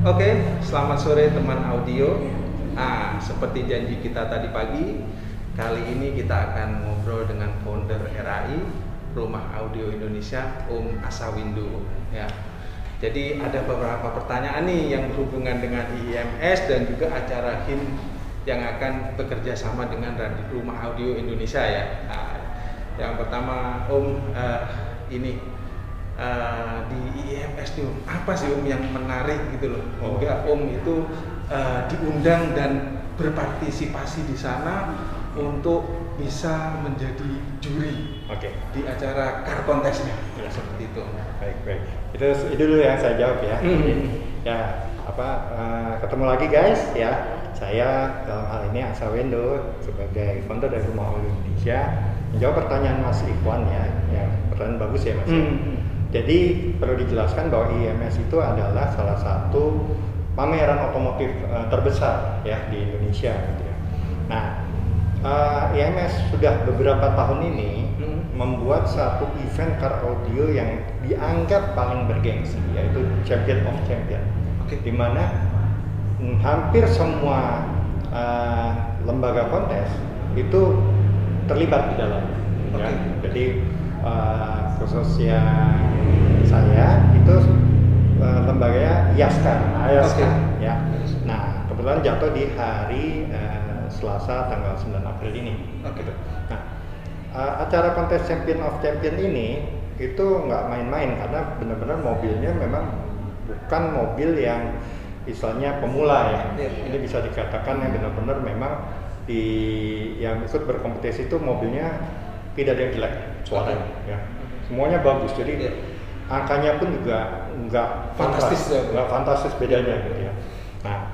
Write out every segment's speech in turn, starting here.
Oke, selamat sore teman audio. Seperti janji kita tadi pagi, kali ini kita akan ngobrol dengan founder RAI, Rumah Audio Indonesia, Om Asawindu. Ya. Jadi ada beberapa pertanyaan nih yang berhubungan dengan IIMS dan juga acara HIM yang akan bekerja sama dengan Rumah Audio Indonesia ya. Yang pertama, Om, ini di IIMS nih Om, apa sih Om yang menarik gitu loh hingga Om itu diundang dan berpartisipasi di sana untuk bisa menjadi juri di acara car contest-nya seperti itu. Baik. Itu dulu yang saya jawab ya. Ketemu lagi guys ya. Saya dalam hal ini Asawindu sebagai founder dari Rumah Audio Indonesia menjawab pertanyaan Mas Ikhwan ya. Pertanyaan bagus ya Mas. Jadi perlu dijelaskan bahwa IIMS itu adalah salah satu pameran otomotif terbesar ya di Indonesia gitu ya. Nah, IIMS sudah beberapa tahun ini membuat satu event car audio yang dianggap paling bergengsi, yaitu Champion of Champion. Di mana hampir semua lembaga kontes itu terlibat di dalam. Ya. Jadi khususnya saya itu lembaganya IASKA ya. Nah, kebetulan jatuh di hari Selasa tanggal 9 April ini. Gitu. Nah, acara kontes Champion of Champion ini itu nggak main-main karena benar-benar mobilnya memang bukan mobil yang misalnya pemula ya. Ini bisa dikatakan yang benar-benar memang yang ikut berkompetisi itu mobilnya tidak ada yang jelek suaranya ya. Semuanya bagus, jadi angkanya pun juga nggak fantastis bedanya gitu ya. Nah,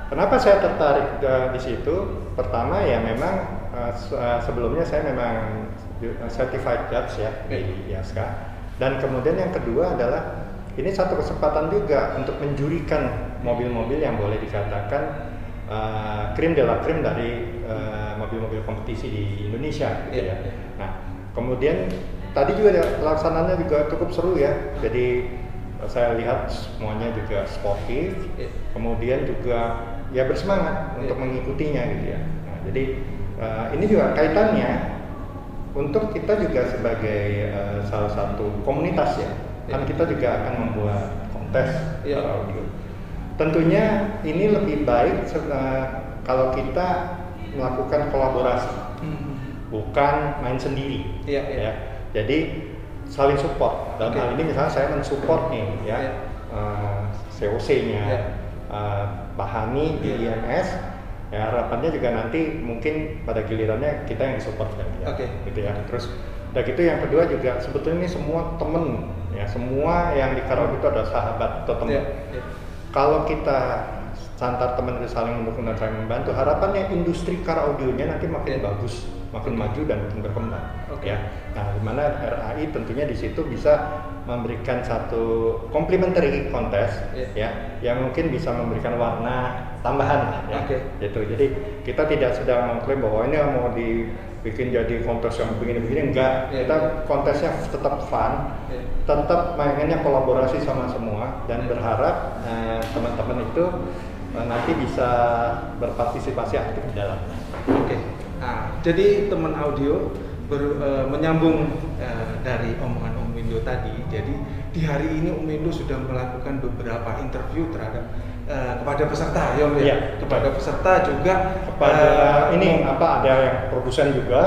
kenapa saya tertarik di situ? Pertama ya memang sebelumnya saya memang certified judge ya di IASKA, dan kemudian yang kedua adalah ini satu kesempatan juga untuk menjurikan mobil-mobil yang boleh dikatakan krim de la krim dari mobil-mobil kompetisi di Indonesia gitu ya. Nah, kemudian tadi juga pelaksanaannya juga cukup seru ya. Jadi saya lihat semuanya juga sportif, kemudian juga ya bersemangat untuk mengikutinya gitu ya. Nah, jadi ini juga kaitannya untuk kita juga sebagai salah satu komunitas ya. Kan kita juga akan membuat kontes audio. Tentunya ini lebih baik kalau kita melakukan kolaborasi, bukan main sendiri. Ya. Jadi saling support. Dalam hal ini misalnya saya mensupport nih ya COC-nya, Pak Hani di IIMS. Ya, harapannya juga nanti mungkin pada gilirannya kita yang support kan ya. Gitu ya. Terus udah gitu yang kedua juga sebetulnya ini semua temen ya, semua yang di Karaoke itu ada sahabat atau teman. Kalau kita antar teman itu saling mendukung dan saling membantu, harapannya industri car audionya nanti makin bagus, makin maju dan makin berkembang. Ya. Nah, di mana RAI tentunya di situ bisa memberikan satu complementary contest ya, yang mungkin bisa memberikan warna tambahan ya. Gitu. Jadi kita tidak sedang mengklaim bahwa ini mau dibikin jadi kontes yang begini-begini, enggak. Kita kontesnya tetap fun, tetap mainnya kolaborasi sama semua, dan berharap teman-teman itu nanti bisa berpartisipasi aktif di dalam. Nah, jadi teman audio menyambung dari omongan Om Windu tadi. Jadi di hari ini Om Windu sudah melakukan beberapa interview terhadap kepada peserta kepada peserta juga kepada ada yang produsen juga,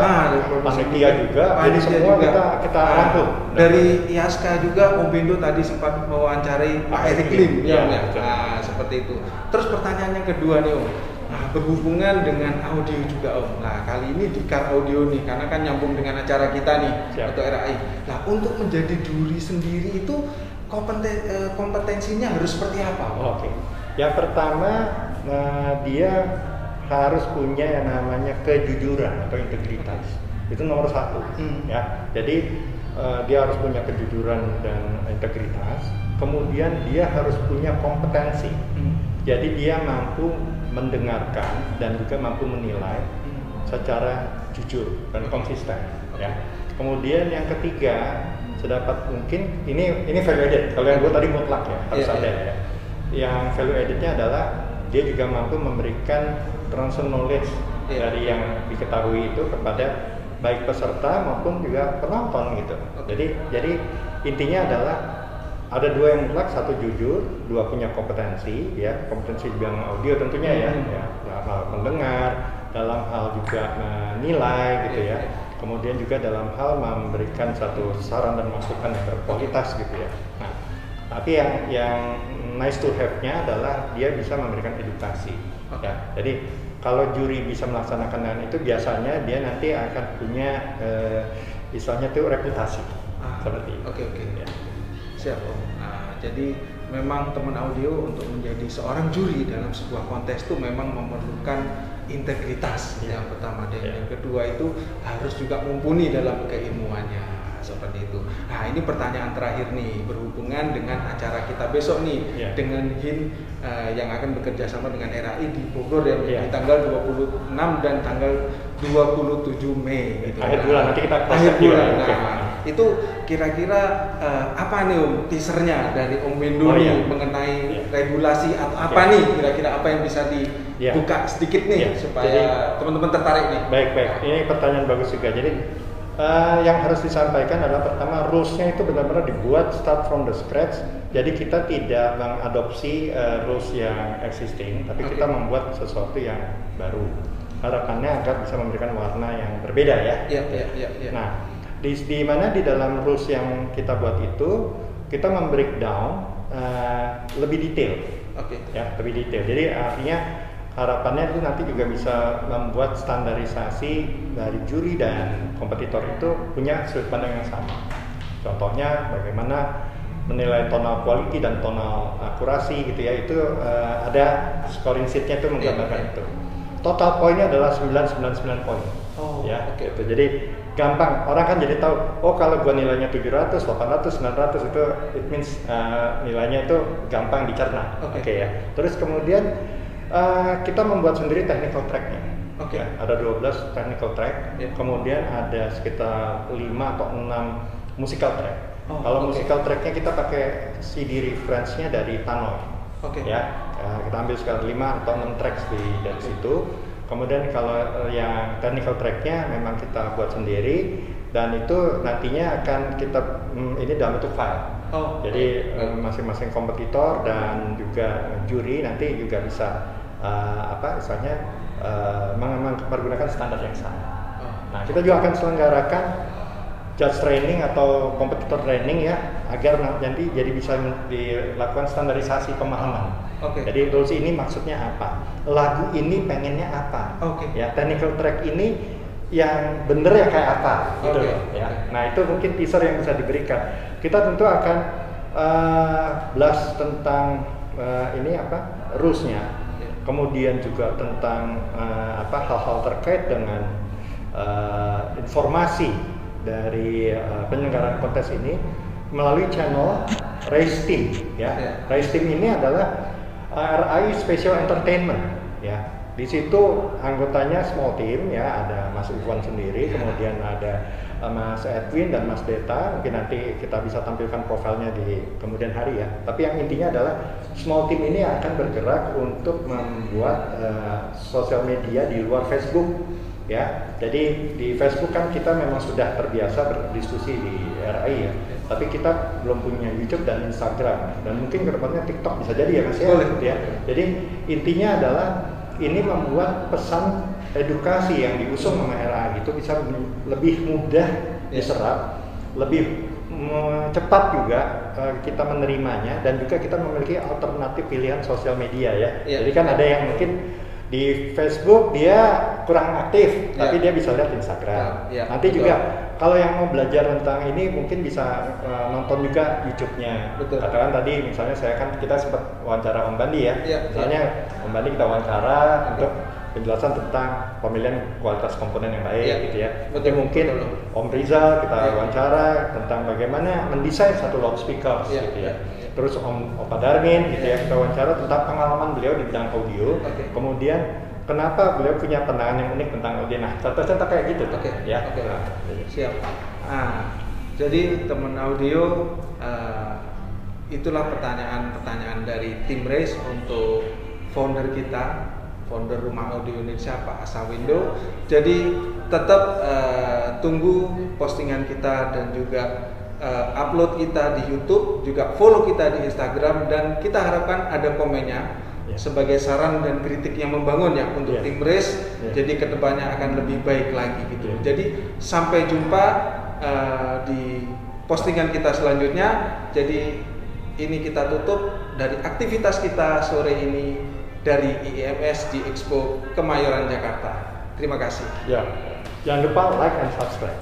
panitia juga, jadi semua kita rangkul. Dari IASKA juga Om Windu tadi sempat mewawancarai Pak Erik Lim seperti itu. Terus pertanyaan yang kedua nih Om, berhubungan dengan audio juga Om. Nah, kali ini di car audio nih, karena kan nyambung dengan acara kita nih atau RAI. Nah, untuk menjadi juri sendiri itu kompetensinya harus seperti apa? Yang pertama dia harus punya yang namanya kejujuran atau integritas. Itu nomor satu ya. Jadi dia harus punya kejujuran dan integritas. Kemudian dia harus punya kompetensi. Jadi dia mampu mendengarkan dan juga mampu menilai secara jujur dan konsisten ya. Kemudian yang ketiga, sedapat mungkin ini value added. Kalau yang gue tadi mutlak ya, harus ada ya. yang value added-nya adalah dia juga mampu memberikan transfer knowledge dari yang diketahui itu kepada baik peserta maupun juga penonton gitu. Jadi intinya adalah ada dua yang mutlak, satu jujur, dua punya kompetensi ya, kompetensi di bidang audio tentunya ya, dalam hal mendengar, dalam hal juga menilai gitu ya. Kemudian juga dalam hal memberikan satu saran dan masukan yang berkualitas gitu ya. Nah, tapi yang nice to have-nya adalah dia bisa memberikan edukasi. Ya. Jadi kalau juri bisa melaksanakan dengan itu, biasanya dia nanti akan punya istilahnya itu reputasi seperti itu. Oke. Ya. Siap Om. Jadi memang teman audio untuk menjadi seorang juri dalam sebuah kontes itu memang memerlukan integritas yang pertama, dan yang kedua itu harus juga mumpuni dalam keilmuannya seperti itu. Nah, ini pertanyaan terakhir nih, berhubungan dengan acara kita besok nih, dengan HIN yang akan bekerja sama dengan RAI di Bogor ya, di tanggal 26 dan tanggal 27 Mei gitu. Akhir bulan nanti kita akhir bulan. Itu kira-kira apa nih Om teasernya dari Om Wendo mengenai regulasi atau apa nih kira-kira apa yang bisa dibuka sedikit nih supaya teman-teman tertarik nih. Baik. Ini pertanyaan bagus juga. Jadi yang harus disampaikan adalah pertama, rules-nya itu benar-benar dibuat start from the scratch. Jadi kita tidak mengadopsi rules yang existing, tapi kita membuat sesuatu yang baru. Harapannya agar bisa memberikan warna yang berbeda ya. Nah, di mana di dalam rules yang kita buat itu kita membreakdown lebih detail. Ya, lebih detail. Jadi artinya harapannya itu nanti juga bisa membuat standarisasi dari juri dan kompetitor itu punya sudut pandang yang sama. Contohnya bagaimana menilai tonal quality dan tonal akurasi gitu ya, itu ada scoring sheet-nya itu menggambarkan itu. Total poinnya adalah 999 poin. Gitu. Jadi gampang, orang kan jadi tahu, oh kalau gua nilainya 700, 800, 900 itu it means nilainya itu gampang dicerna. Ya. Terus kemudian kita membuat sendiri technical track-nya. Ada 12 technical track, kemudian ada sekitar 5 atau 6 musical track. Kalau musical track-nya kita pakai CD reference-nya dari Tannoy. Ya, kita ambil sekitar 5 atau 6 tracks dari situ. Kemudian kalau yang technical track-nya memang kita buat sendiri, dan itu nantinya akan kita ini dalam bentuk file. Jadi masing-masing kompetitor dan juga juri nanti juga bisa mempergunakan standar yang sama. Nah, kita juga akan selenggarakan judge training atau kompetitor training ya, agar nanti jadi bisa dilakukan standarisasi pemahaman. Jadi rules ini maksudnya apa? Lagu ini pengennya apa? Ya, technical track ini yang bener ya kayak apa gitu ya. Nah, itu mungkin teaser yang bisa diberikan. Kita tentu akan blast tentang rules-nya. Kemudian juga tentang hal-hal terkait dengan informasi dari penyelenggaraan kontes ini melalui channel Race Team ya. Race Team ini adalah RAI Special Entertainment ya. Di situ anggotanya small team ya, ada Mas Iwan sendiri, kemudian ada Mas Edwin dan Mas Deta. Mungkin nanti kita bisa tampilkan profilnya di kemudian hari ya. Tapi yang intinya adalah small team ini akan bergerak untuk membuat sosial media di luar Facebook ya. Jadi di Facebook kan kita memang sudah terbiasa berdiskusi di RAI ya. Tapi kita belum punya YouTube dan Instagram, dan mungkin kedepannya TikTok bisa jadi ya Mas ya. Ya. Jadi intinya adalah ini membuat pesan edukasi yang diusung sama RAI itu bisa lebih mudah diserap, lebih cepat juga kita menerimanya, dan juga kita memiliki alternatif pilihan sosial media ya. Jadi kan ada yang mungkin di Facebook dia kurang aktif, tapi dia bisa lihat Instagram. Nanti juga kalau yang mau belajar tentang ini mungkin bisa nonton juga YouTube-nya. Katakan tadi misalnya kita sempat wawancara Om Bandi ya. Misalnya Om Bandi kita wawancara untuk penjelasan tentang pemilihan kualitas komponen yang baik gitu ya. Mungkin Om Rizal kita wawancara tentang bagaimana mendesain satu loudspeaker gitu ya. Terus Om Opa Darmin gitu ya, kita wawancara tentang pengalaman beliau di bidang audio. Kemudian kenapa beliau punya pandangan yang unik tentang audio. Nah, contoh-contoh kayak gitu ya. Siap. Jadi teman audio itulah pertanyaan-pertanyaan dari tim Race untuk founder kita, founder Rumah Audio Indonesia Pak Asawendo. Jadi tetap tunggu postingan kita dan juga upload kita di YouTube, juga follow kita di Instagram, dan kita harapkan ada komennya sebagai saran dan kritik yang membangun ya untuk tim Race. Jadi kedepannya akan lebih baik lagi gitu. Jadi sampai jumpa di postingan kita selanjutnya. Jadi ini kita tutup dari aktivitas kita sore ini dari IEMS di Expo Kemayoran Jakarta. Terima kasih. Ya, jangan lupa like and subscribe.